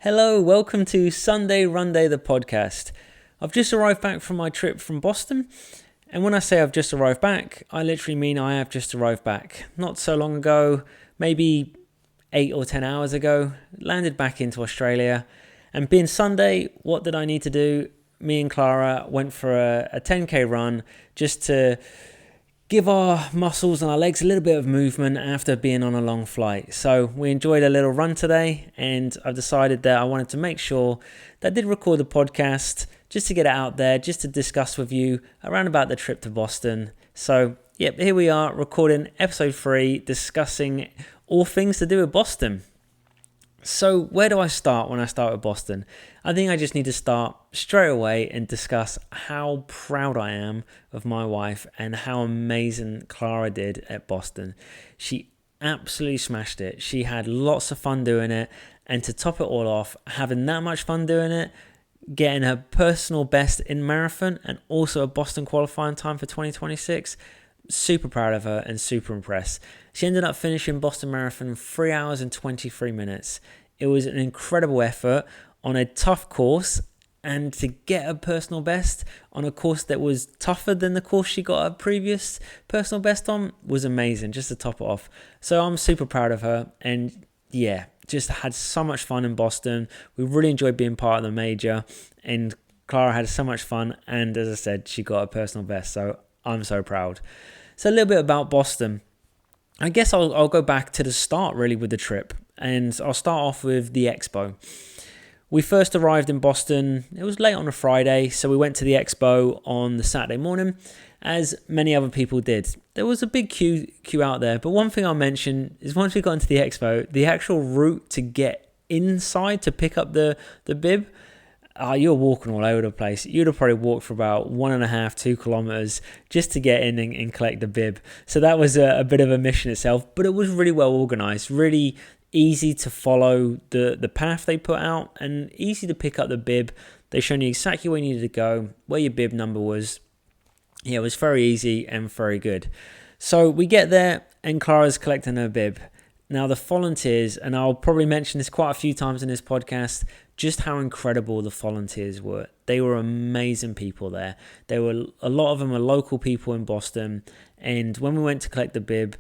Hello, welcome to Sunday Run Day, the podcast. I've just arrived back from my trip from Boston, and when I say I've just arrived back, I literally mean I have just arrived back. Not so long ago, maybe 8 or 10 hours ago, landed back into Australia, and being Sunday, what did I need to do? Me and Clara went for a 10k run just to give our muscles and our legs a little bit of movement after being on a long flight. So we enjoyed a little run today, and I've decided that I wanted to make sure that I did record the podcast just to get it out there, just to discuss with you around about the trip to Boston. So yep, here we are recording episode 3, discussing all things to do with Boston. So where do I start when I start with Boston? I think I just need to start straight away and discuss how proud I am of my wife and how amazing Clara did at Boston. She absolutely smashed it. She had lots of fun doing it, and to top it all off, having that much fun doing it, getting her personal best in marathon and also a Boston qualifying time for 2026. Super proud of her and super impressed. She ended up finishing Boston Marathon in 3 hours and 23 minutes. It was an incredible effort on a tough course, and to get a personal best on a course that was tougher than the course she got her previous personal best on was amazing, just to top it off. So I'm super proud of her, and yeah, just had so much fun in Boston. We really enjoyed being part of the major, and Clara had so much fun, and as I said, she got her personal best, so I'm so proud. So a little bit about Boston. I guess I'll go back to the start really with the trip, and I'll start off with the expo. We first arrived in Boston, it was late on a Friday, so we went to the expo on the Saturday morning, as many other people did. There was a big queue out there, but one thing I'll mention is once we got into the expo, the actual route to get inside to pick up the bib, you're walking all over the place. You'd have probably walked for about 1.5-2 kilometers just to get in and collect the bib. So that was a bit of a mission itself, but it was really well organized, really easy to follow the path they put out, and easy to pick up the bib. They showed you exactly where you needed to go, where your bib number was. Yeah, it was very easy and very good. So we get there, and Clara's collecting her bib. Now the volunteers, and I'll probably mention this quite a few times in this podcast, just how incredible the volunteers were. They were amazing people there. A lot of them were local people in Boston, and when we went to collect the bib,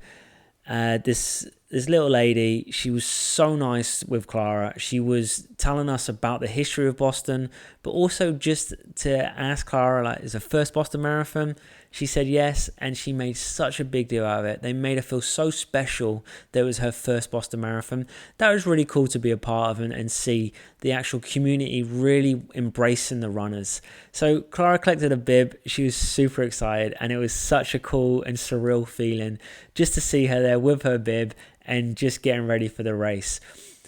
this little lady, she was so nice with Clara. She was telling us about the history of Boston, but also just to ask Clara, like, is her first Boston Marathon? She said yes, and she made such a big deal out of it. They made her feel so special that it was her first Boston Marathon. That was really cool to be a part of and see the actual community really embracing the runners. So Clara collected a bib. She was super excited, and it was such a cool and surreal feeling just to see her there with her bib and just getting ready for the race.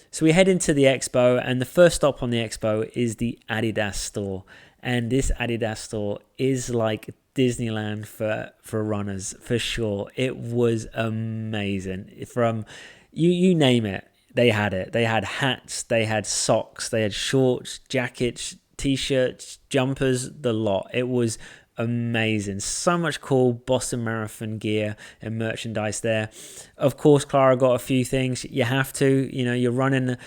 So we head into the expo, and the first stop on the expo is the Adidas store. And this Adidas store is like Disneyland for runners, for sure. It was amazing. From you name it, they had it. They had hats, they had socks, they had shorts, jackets, t-shirts, jumpers, the lot. It was amazing. So much cool Boston Marathon gear and merchandise there. Of course, Clara got a few things. You have to, you're running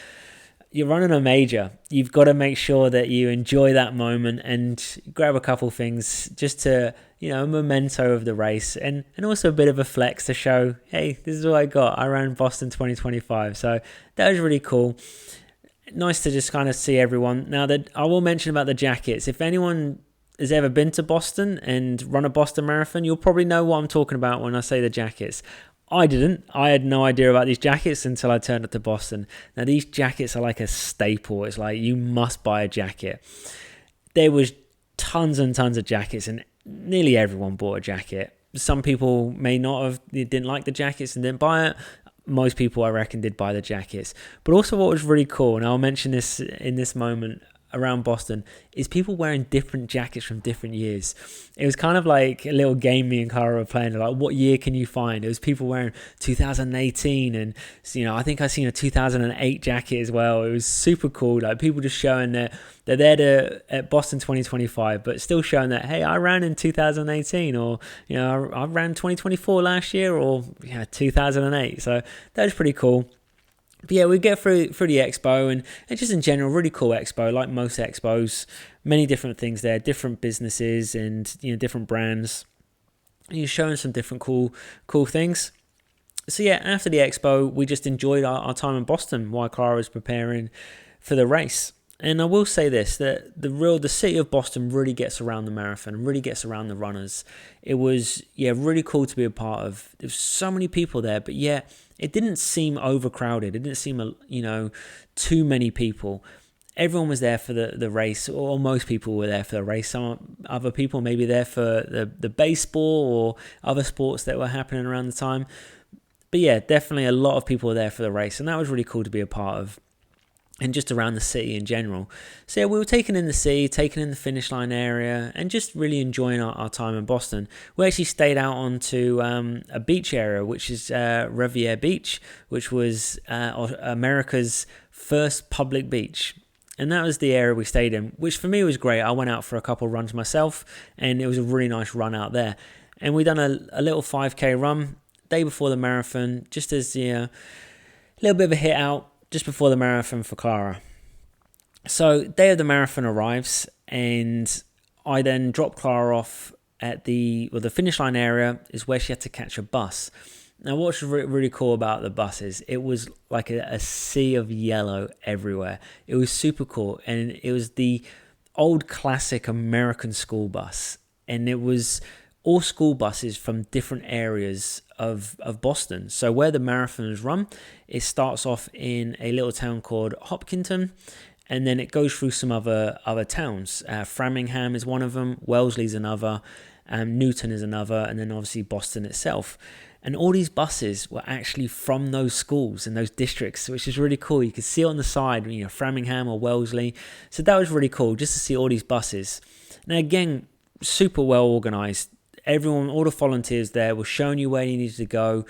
a major. You've got to make sure that you enjoy that moment and grab a couple things just to, a memento of the race, and also a bit of a flex to show, hey, this is what I got. I ran Boston 2025. So that was really cool. Nice to just kind of see everyone. Now that I will mention about the jackets, if anyone has ever been to Boston and run a Boston Marathon, you'll probably know what I'm talking about when I say the jackets. I didn't. I had no idea about these jackets until I turned up to Boston. Now, these jackets are like a staple. It's like you must buy a jacket. There was tons and tons of jackets, and nearly everyone bought a jacket. Some people may not have, they didn't like the jackets and didn't buy it. Most people, I reckon, did buy the jackets. But also what was really cool, and I'll mention this in this moment around Boston, is people wearing different jackets from different years. It was kind of like a little game me and Clara were playing, like, what year can you find? It was people wearing 2018, and I think I seen a 2008 jacket as well. It was super cool, like people just showing that they're there at Boston 2025, but still showing that, hey, I ran in 2018, or I ran 2024 last year, or 2008. So that was pretty cool. But yeah, we get through the expo, and just in general, really cool expo. Like most expos, many different things there, different businesses and different brands. You're showing some different cool things. So yeah, after the expo, we just enjoyed our time in Boston while Clara was preparing for the race. And I will say this, that the city of Boston really gets around the marathon, really gets around the runners. It was really cool to be a part of. There's so many people there, but it didn't seem overcrowded. It didn't seem too many people. Everyone was there for the race, or most people were there for the race. Some other people maybe there for the baseball or other sports that were happening around the time. But yeah, definitely a lot of people were there for the race, and that was really cool to be a part of, and just around the city in general. So yeah, we were taken in the city, taken in the finish line area, and just really enjoying our time in Boston. We actually stayed out onto a beach area, which is Riviera Beach, which was America's first public beach. And that was the area we stayed in, which for me was great. I went out for a couple of runs myself, and it was a really nice run out there. And we done a little 5K run day before the marathon, just as a little bit of a hit out just before the marathon for Clara. So day of the marathon arrives, and I then drop Clara off at the finish line area is where she had to catch a bus. Now, what's really cool about the buses, it was like a sea of yellow everywhere. It was super cool, and it was the old classic American school bus, and it was all school buses from different areas of Boston. So where the marathon is run, it starts off in a little town called Hopkinton, and then it goes through some other towns. Framingham is one of them, Wellesley's another, Newton is another, and then obviously Boston itself. And all these buses were actually from those schools and those districts, which is really cool. You could see on the side, Framingham or Wellesley. So that was really cool just to see all these buses. Now again, super well organized. Everyone, all the volunteers there were showing you where you needed to go.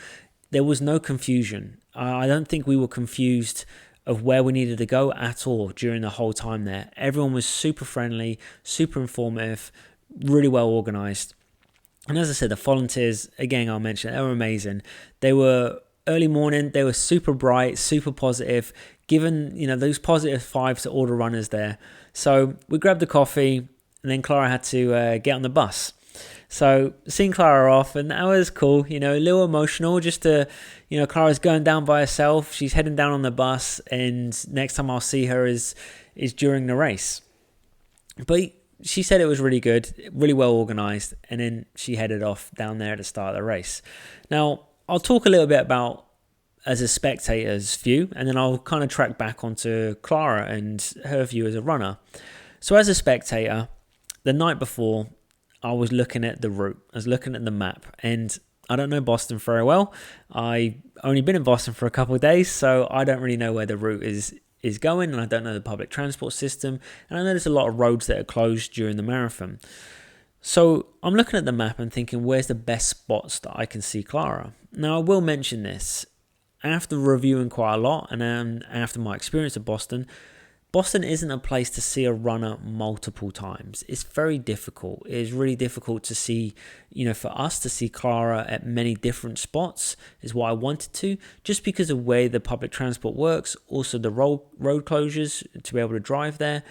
There was no confusion. I don't think we were confused of where we needed to go at all during the whole time there. Everyone was super friendly, super informative, really well organized. And as I said, the volunteers, again, I'll mention, they were amazing. They were early morning, they were super bright, super positive, giving, those positive vibes to all the runners there. So we grabbed a coffee, and then Clara had to get on the bus. So seeing Clara off, and that was cool, a little emotional just to, Clara's going down by herself. She's heading down on the bus, and next time I'll see her is during the race. But she said it was really good, really well organized, and then she headed off down there at the start of the race. Now, I'll talk a little bit about as a spectator's view, and then I'll kind of track back onto Clara and her view as a runner. So as a spectator, the night before, I was looking at the route. I was looking at the map, and I don't know Boston very well. I've only been in Boston for a couple of days, so I don't really know where the route is going, and I don't know the public transport system, and I know there's a lot of roads that are closed during the marathon. So I'm looking at the map and thinking, where's the best spots that I can see Clara? Now, I will mention this. After reviewing quite a lot, and after my experience at Boston isn't a place to see a runner multiple times. It's very difficult. It is really difficult to see, for us to see Clara at many different spots is what I wanted to, just because of the way the public transport works, also the road closures to be able to drive there,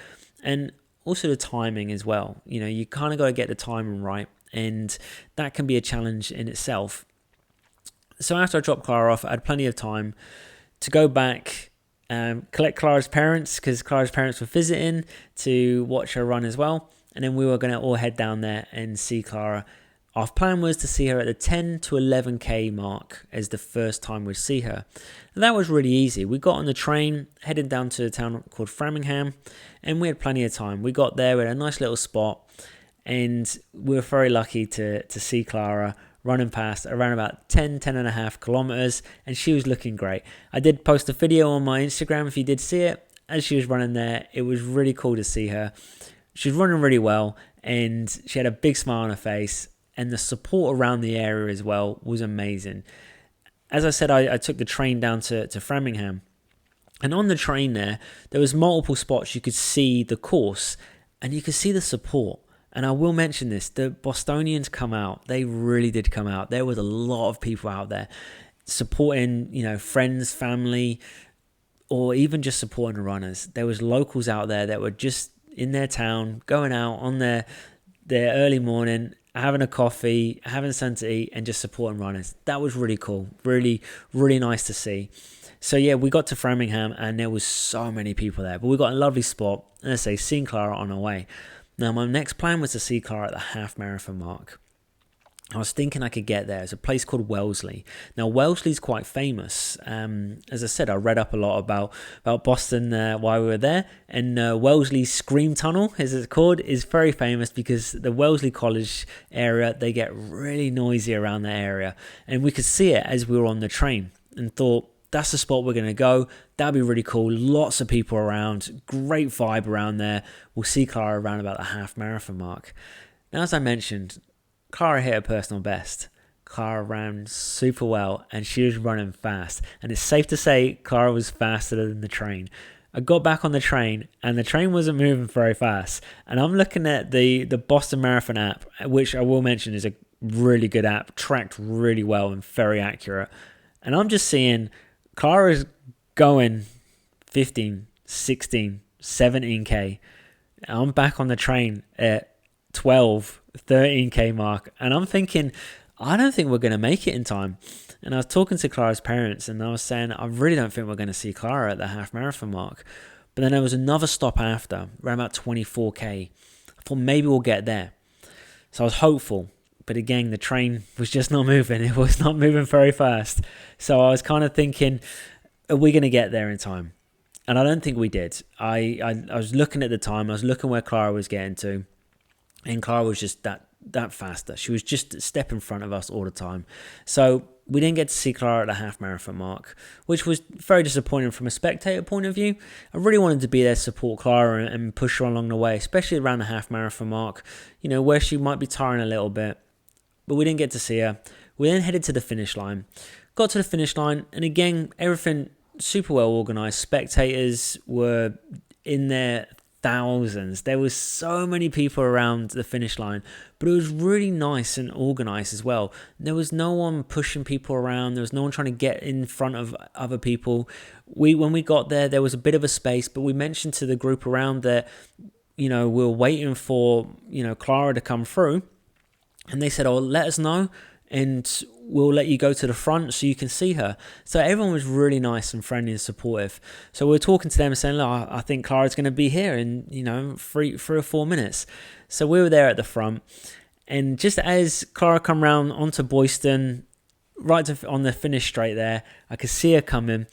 and also the timing as well. You kind of got to get the timing right, and that can be a challenge in itself. So after I dropped Clara off, I had plenty of time to go back, collect Clara's parents, because Clara's parents were visiting to watch her run as well, and then we were going to all head down there and see Clara. Our plan was to see her at the 10 to 11k mark as the first time we'd see her, and that was really easy. We got on the train, headed down to a town called Framingham, and we had plenty of time. We got there, we had a nice little spot, and we were very lucky to see Clara running past around about 10 and a half kilometers, and she was looking great. I did post a video on my Instagram if you did see it. As she was running there, it was really cool to see her. She was running really well, and she had a big smile on her face, and the support around the area as well was amazing. As I said, I took the train down to Framingham, and on the train there was multiple spots you could see the course, and you could see the support. And I will mention this, the Bostonians come out. They really did come out. There was a lot of people out there supporting, friends, family, or even just supporting the runners. There was locals out there that were just in their town, going out on their early morning, having a coffee, having something to eat, and just supporting runners. That was really cool. Really, really nice to see. So yeah, we got to Framingham and there was so many people there. But we got a lovely spot, and let's say, seeing Clara on our way. Now my next plan was to see Clara at the half marathon mark. I was thinking I could get there. It's a place called Wellesley. Now, Wellesley's quite famous. As I said, I read up a lot about Boston while we were there. And Wellesley Scream Tunnel, as it's called, is very famous because the Wellesley College area, they get really noisy around that area. And we could see it as we were on the train and thought, that's the spot we're going to go. That'd be really cool. Lots of people around. Great vibe around there. We'll see Clara around about the half marathon mark. Now, as I mentioned, Clara hit her personal best. Clara ran super well and she was running fast. And it's safe to say Clara was faster than the train. I got back on the train and the train wasn't moving very fast. And I'm looking at the Boston Marathon app, which I will mention is a really good app, tracked really well and very accurate. And I'm just seeing Clara's going 15, 16, 17k. I'm back on the train at 12, 13k mark, and I'm thinking, I don't think we're going to make it in time. And I was talking to Clara's parents and I was saying, I really don't think we're going to see Clara at the half marathon mark. But then there was another stop after, around about 24k. I thought maybe we'll get there. So I was hopeful, but again, the train was just not moving. It was not moving very fast. So I was kind of thinking, are we going to get there in time? And I don't think we did. I was looking at the time, I was looking where Clara was getting to, and Clara was just that faster. She was just a step in front of us all the time. So we didn't get to see Clara at the half marathon mark, which was very disappointing from a spectator point of view. I really wanted to be there to support Clara and push her along the way, especially around the half marathon mark, where she might be tiring a little bit. But we didn't get to see her. We then headed to the finish line. Got to the finish line, and again, everything super well organised. Spectators were in their thousands. There was so many people around the finish line, but it was really nice and organised as well. There was no one pushing people around. There was no one trying to get in front of other people. When we got there was a bit of a space, but we mentioned to the group around that, we were waiting for, Clara to come through, and they said, "Oh, let us know, and we'll let you go to the front so you can see her." So everyone was really nice and friendly and supportive. So we were talking to them and saying, "Look, I think Clara's going to be here in, 3 or 4 minutes." So we were there at the front. And just as Clara come round onto Boyston, on the finish straight there, I could see her coming.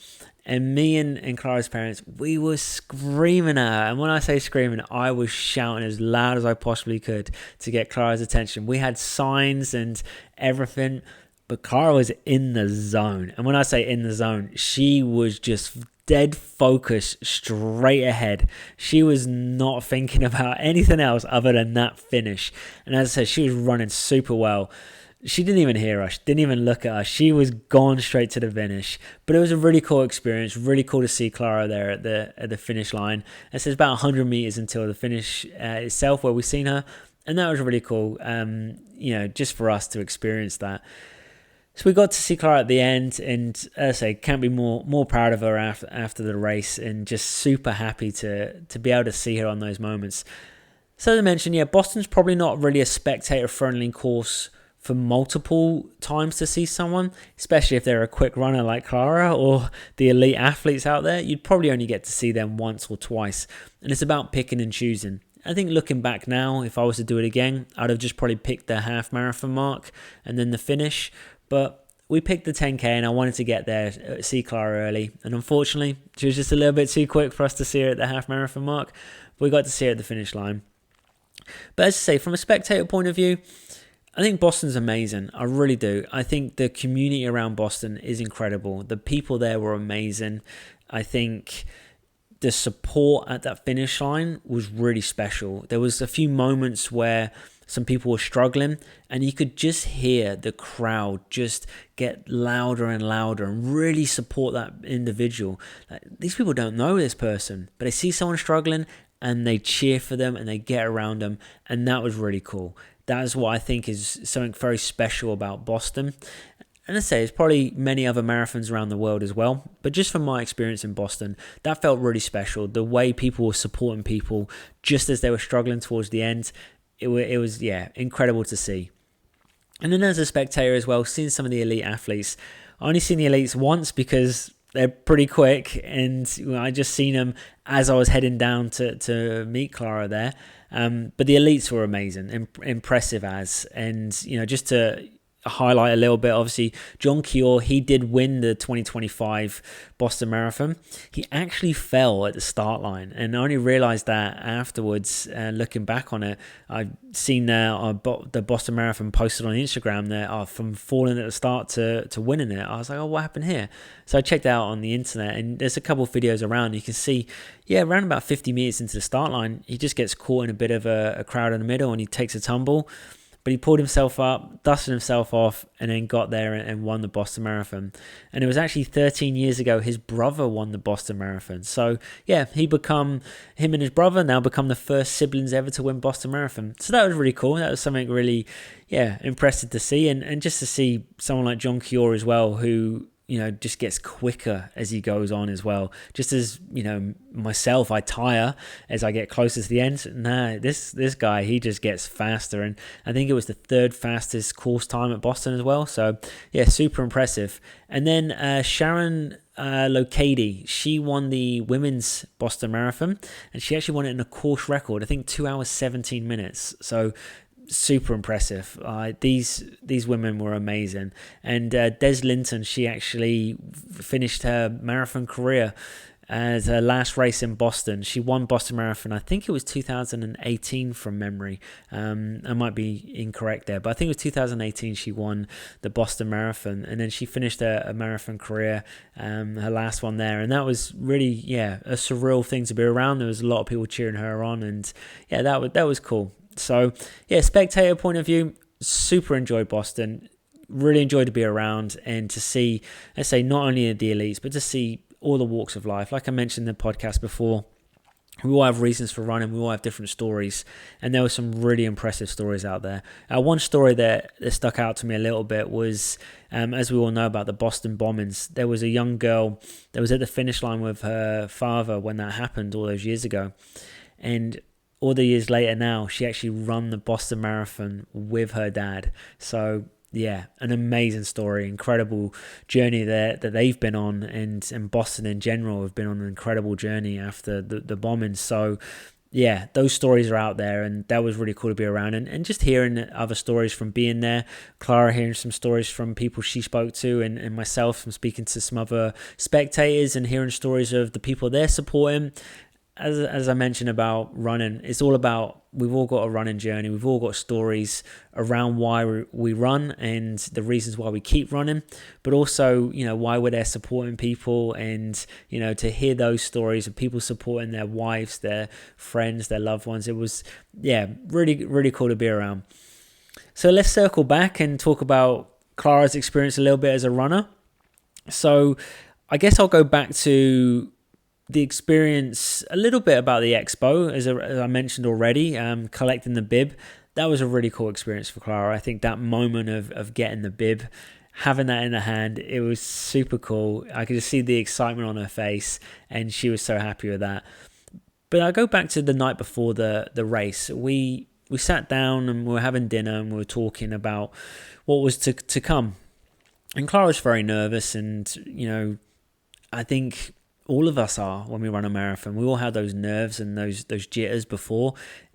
And me and Clara's parents, we were screaming at her. And when I say screaming, I was shouting as loud as I possibly could to get Clara's attention. We had signs and everything, but Clara was in the zone. And when I say in the zone, she was just dead focused straight ahead. She was not thinking about anything else other than that finish. And as I said, she was running super well. She didn't even hear us. She didn't even look at us. She was gone straight to the finish. But it was a really cool experience. Really cool to see Clara there at the finish line. And so it's about 100 meters until the finish itself, where we've seen her, and that was really cool. Just for us to experience that. So we got to see Clara at the end, and as I say, can't be more proud of her after the race, and just super happy to be able to see her on those moments. So as I mentioned, Boston's probably not really a spectator-friendly course for multiple times to see someone, especially if they're a quick runner like Clara or the elite athletes out there. You'd probably only get to see them once or twice, and it's about picking and choosing. I think looking back now, if I was to do it again, I'd have just probably picked the half marathon mark and then the finish, but we picked the 10k and I wanted to get there, see Clara early, and unfortunately she was just a little bit too quick for us to see her at the half marathon mark. We got to see her at the finish line. But as I say, from a spectator point of view, I think Boston's amazing. I really do. I think the community around Boston is incredible. The people there were amazing. I think the support at that finish line was really special. There was a few moments where some people were struggling, and you could just hear the crowd just get louder and louder and really support that individual. Like, these people don't know this person, but they see someone struggling and they cheer for them and they get around them, and that was really cool. That is what I think is something very special about Boston. and let's say there's probably many other marathons around the world as well, but just from my experience in Boston, that felt really special. The way people were supporting people just as they were struggling towards the end, it was incredible to see. And then as a spectator as well, seeing some of the elite athletes. I only seen the elites once because they're pretty quick, and I just seen them as I was heading down to meet Clara there. But the elites were amazing, impressive and just to highlight a little bit, obviously John Cure, he did win the 2025 Boston Marathon. He actually fell at the start line, and I only realized that afterwards, looking back on it. I've seen the Boston Marathon posted on Instagram there from falling at the start to winning it. I was like, oh, what happened here? So I checked out on the internet, and there's a couple of videos around. You can see, around about 50 meters into the start line, he just gets caught in a bit of a crowd in the middle, and he takes a tumble. But he pulled himself up, dusted himself off, and then got there and won the Boston Marathon. And it was actually 13 years ago his brother won the Boston Marathon. So him and his brother now become the first siblings ever to win Boston Marathon. So that was really cool. That was something really, impressive to see. And just to see someone like John Cure as well, who just gets quicker as he goes on as well. Just as, myself, I tire as I get closer to the end. Nah, this guy, he just gets faster. And I think it was the third fastest course time at Boston as well. So, super impressive. And then Sharon Lokedi, she won the women's Boston Marathon. And she actually won it in a course record, I think 2 hours, 17 minutes. So, super impressive. These women were amazing. And Des Linton, she actually finished her marathon career as her last race in Boston. She won Boston Marathon, I think it was 2018 from memory. I might be incorrect there, but I think it was 2018 she won the Boston Marathon, and then she finished a marathon career, her last one there, and that was really a surreal thing to be around. There was a lot of people cheering her on, and that was cool. So, spectator point of view, super enjoyed Boston. Really enjoyed to be around and to see, let's say, not only the elites, but to see all the walks of life. Like I mentioned in the podcast before, we all have reasons for running. We all have different stories. And there were some really impressive stories out there. One story that stuck out to me a little bit was, as we all know about the Boston bombings, there was a young girl that was at the finish line with her father when that happened all those years ago. And all the years later now, she actually run the Boston Marathon with her dad. So, an amazing story, incredible journey that they've been on, and Boston in general have been on an incredible journey after the bombing. So, those stories are out there, and that was really cool to be around. And just hearing other stories from being there, Clara hearing some stories from people she spoke to, and myself from speaking to some other spectators and hearing stories of the people they're supporting. As I mentioned about running, it's all about, we've all got a running journey. We've all got stories around why we run and the reasons why we keep running, but also, why we're there supporting people, and, to hear those stories of people supporting their wives, their friends, their loved ones. It was, really, really cool to be around. So let's circle back and talk about Clara's experience a little bit as a runner. So I guess I'll go back to the experience a little bit about the expo, as I mentioned already, collecting the bib. That was a really cool experience for Clara. I think that moment of getting the bib, having that in her hand, it was super cool. I could just see the excitement on her face, and she was so happy with that. But I go back to the night before the race. We sat down and we were having dinner, and we were talking about what was to come. And Clara was very nervous, and I think all of us are when we run a marathon. We all have those nerves and those jitters before.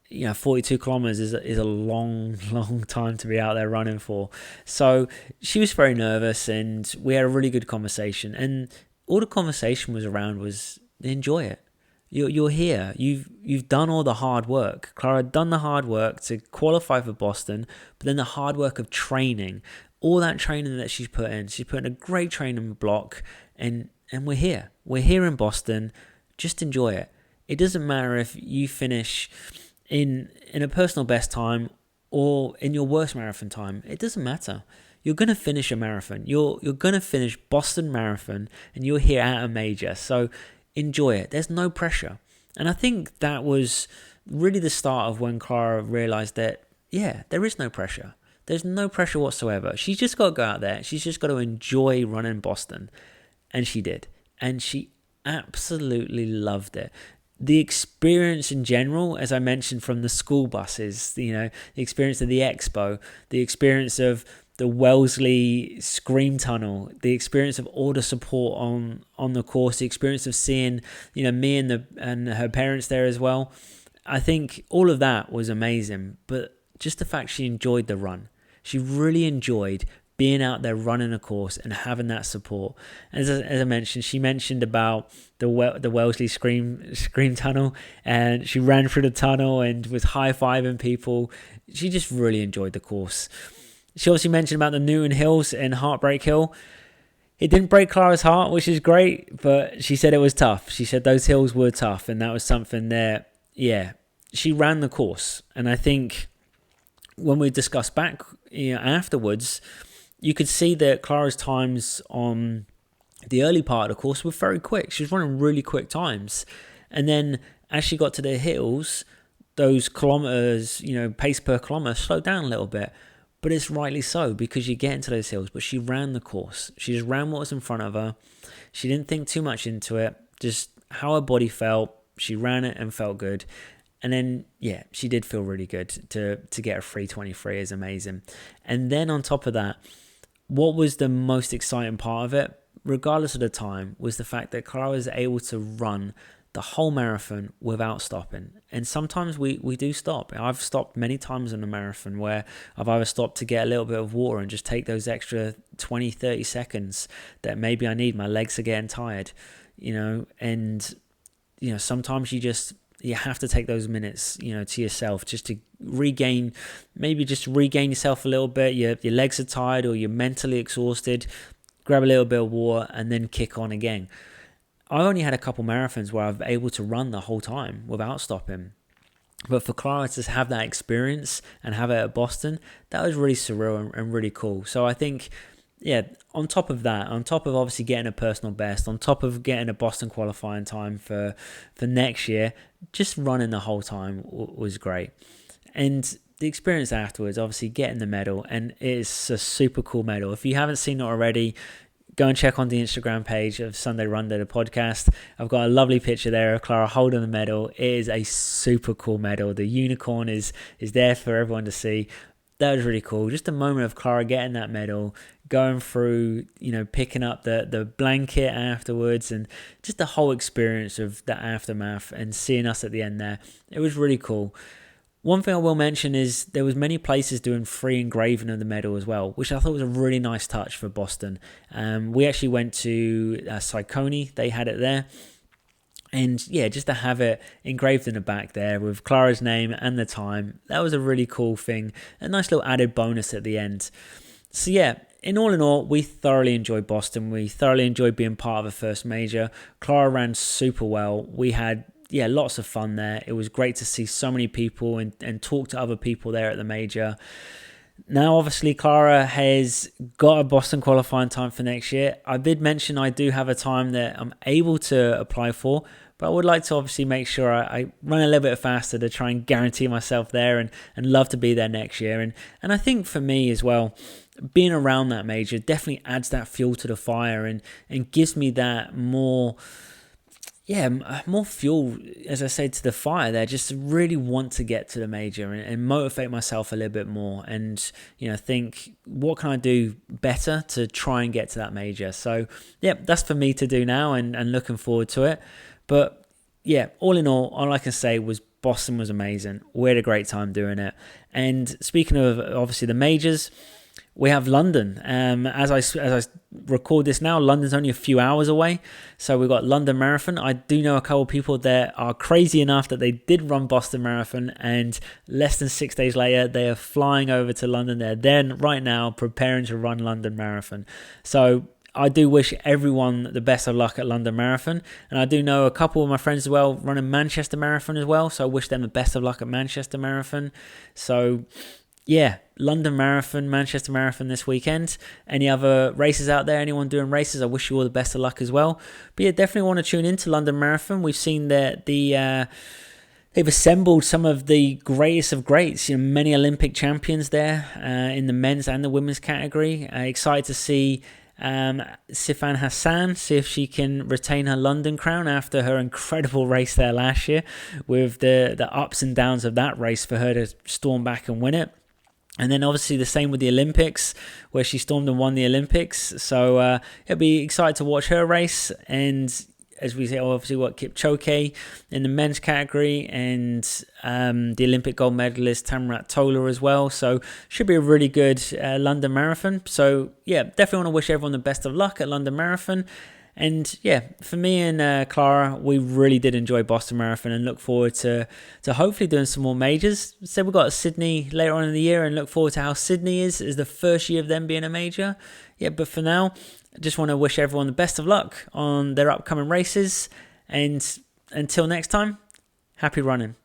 42 kilometers is a long time to be out there running for. So she was very nervous, and we had a really good conversation. And all the conversation was around was enjoy it. You're here. You've done all the hard work. Clara had done the hard work to qualify for Boston, but then the hard work of training, all that training that she's put in. She's put in a great training block, and we're here. We're here in Boston. Just enjoy it. It doesn't matter if you finish in a personal best time or in your worst marathon time. It doesn't matter. You're going to finish a marathon. You're going to finish Boston Marathon, and you're here at a major. So enjoy it. There's no pressure. And I think that was really the start of when Clara realized that, there is no pressure. There's no pressure whatsoever. She's just got to go out there. She's just got to enjoy running Boston. And she did. And she absolutely loved it. The experience in general, as I mentioned, from the school buses, the experience of the expo, the experience of the Wellesley Scream Tunnel, the experience of all the support on the course, the experience of seeing, me and her parents there as well. I think all of that was amazing. But just the fact she enjoyed the run. She really enjoyed being out there running a course and having that support. As I mentioned, she mentioned about the Wellesley Scream Tunnel, and she ran through the tunnel and was high-fiving people. She just really enjoyed the course. She also mentioned about the Newton Hills and Heartbreak Hill. It didn't break Clara's heart, which is great, but she said it was tough. She said those hills were tough, and that was something that, she ran the course. And I think when we discussed back afterwards, you could see that Clara's times on the early part of the course were very quick. She was running really quick times. And then as she got to the hills, those kilometers, pace per kilometer slowed down a little bit. But it's rightly so, because you get into those hills. But she ran the course. She just ran what was in front of her. She didn't think too much into it. Just how her body felt. She ran it and felt good. And then, she did feel really good. To get a 3:23 is amazing. And then on top of that, what was the most exciting part of it, regardless of the time, was the fact that Clara was able to run the whole marathon without stopping. And sometimes we do stop. I've stopped many times in a marathon where I've either stopped to get a little bit of water and just take those extra 20, 30 seconds that maybe I need. My legs are getting tired, and, sometimes you have to take those minutes, to yourself just to regain yourself a little bit. Your legs are tired or you're mentally exhausted. Grab a little bit of water and then kick on again. I only had a couple marathons where I've been able to run the whole time without stopping. But for Clara to have that experience and have it at Boston, that was really surreal and really cool. So I think, on top of that, on top of obviously getting a personal best, on top of getting a Boston qualifying time for next year, just running the whole time was great. And the experience afterwards, obviously getting the medal, and it's a super cool medal. If you haven't seen it already, go and check on the Instagram page of Sunday Run Day, the podcast. I've got a lovely picture there of Clara holding the medal. It is a super cool medal. The unicorn is there for everyone to see. That was really cool. Just a moment of Clara getting that medal, going through, picking up the blanket afterwards, and just the whole experience of the aftermath and seeing us at the end there. It was really cool. One thing I will mention is there was many places doing free engraving of the medal as well, which I thought was a really nice touch for Boston. We actually went to Saiconi. They had it there. And just to have it engraved in the back there with Clara's name and the time, that was a really cool thing. A nice little added bonus at the end. So in all, we thoroughly enjoyed Boston. We thoroughly enjoyed being part of the first major. Clara ran super well. We had lots of fun there. It was great to see so many people and talk to other people there at the major. Now, obviously, Clara has got a Boston qualifying time for next year. I did mention I do have a time that I'm able to apply for, but I would like to obviously make sure I run a little bit faster to try and guarantee myself there, and love to be there next year. And I think for me as well, being around that major definitely adds that fuel to the fire and gives me that more fuel, as I said, to the fire there, just to really want to get to the major and motivate myself a little bit more and, think, what can I do better to try and get to that major? So, that's for me to do now and looking forward to it. But, all in all I can say was Boston was amazing. We had a great time doing it. And speaking of, obviously, the majors, we have London. As I record this now, London's only a few hours away. So we've got London Marathon. I do know a couple of people that are crazy enough that they did run Boston Marathon, and less than 6 days later, they are flying over to London. They're then right now preparing to run London Marathon. So I do wish everyone the best of luck at London Marathon. And I do know a couple of my friends as well running Manchester Marathon as well. So I wish them the best of luck at Manchester Marathon. So London Marathon, Manchester Marathon this weekend. Any other races out there? Anyone doing races? I wish you all the best of luck as well. But definitely want to tune into London Marathon. We've seen that the They've assembled some of the greatest of greats, many Olympic champions there in the men's and the women's category. Excited to see Sifan Hassan, see if she can retain her London crown after her incredible race there last year, with the ups and downs of that race for her to storm back and win it. And then obviously the same with the Olympics, where she stormed and won the Olympics. So it'll be excited to watch her race. And as we say, obviously what Kipchoge in the men's category, and the Olympic gold medalist Tamrat Tola as well. So should be a really good London Marathon. So yeah, definitely want to wish everyone the best of luck at London Marathon. And yeah, for me and Clara, we really did enjoy Boston Marathon and look forward to hopefully doing some more majors. So we've got Sydney later on in the year and look forward to how Sydney is the first year of them being a major. Yeah, but for now, I just want to wish everyone the best of luck on their upcoming races. And until next time, happy running.